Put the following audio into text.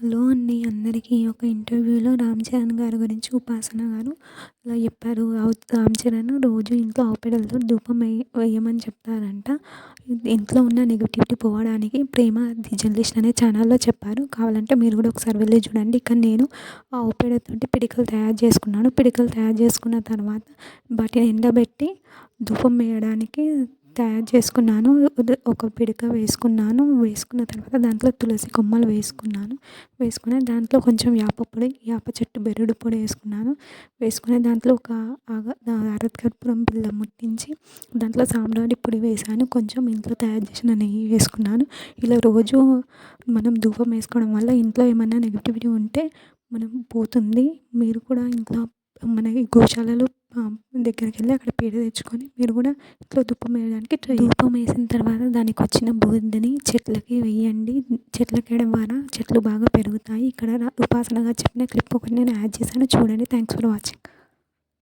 Hello అండి అందరికీ. ఒక ఇంటర్వ్యూలో రామ్ చరణ్ గారి గురించి ఉపాసన గారు ఇలా చెప్పారు. రామ్ చరణ్ రోజు ఇంట్లో ఆవు పేడలతో ధూపం వేయమని చెప్తారంట. ఇంట్లో ఉన్న నెగటివిటీ పోవడానికి 'ప్రేమ ది జర్నలిస్ట్' అనే ఛానల్లో చెప్పారు. కావాలంటే మీరు కూడా ఒకసారి వెళ్ళి చూడండి. ఇక్కడ నేను ఆవు పేడతోటి పిడికలు తయారు చేసుకున్నాను. పిడికలు తయారు చేసుకున్న తర్వాత వాటిని ఎండబెట్టి ధూపం వేయడానికి తయారు చేసుకున్నాను. ఒక పిడక వేసుకున్నాను. వేసుకున్న తర్వాత దాంట్లో తులసి కొమ్మలు వేసుకుని దాంట్లో కొంచెం యాప చెట్టు బెరడు పొడి వేసుకుని దాంట్లో ఒక అరకర్పూరం బిళ్ళ ముట్టించి దాంట్లో సాంబ్రాణి పొడి వేసాను. కొంచెం ఇంట్లో తయారు చేసిన నెయ్యి వేసుకున్నాను. ఇలా రోజు మనం ధూపం వేసుకోవడం వల్ల ఇంట్లో ఏమన్నా నెగటివిటీ ఉంటే పోతుంది. మీరు కూడా ఇంట్లో మన ఈ గోశాలలో దగ్గరికి వెళ్ళి అక్కడ పేడ తెచ్చుకొని మీరు కూడా ఇంట్లో ధూపం వేయడానికి ధూపం వేసిన తర్వాత దానికి వచ్చిన బూడిదని చెట్లకి వేయండి. చెట్లకి వేయడం ద్వారా చెట్లు బాగా పెరుగుతాయి. ఇక్కడ ఉపాసనగా చెప్పిన క్లిప్ ఒకటి నేను యాడ్ చేశాను, చూడండి. Thanks for watching.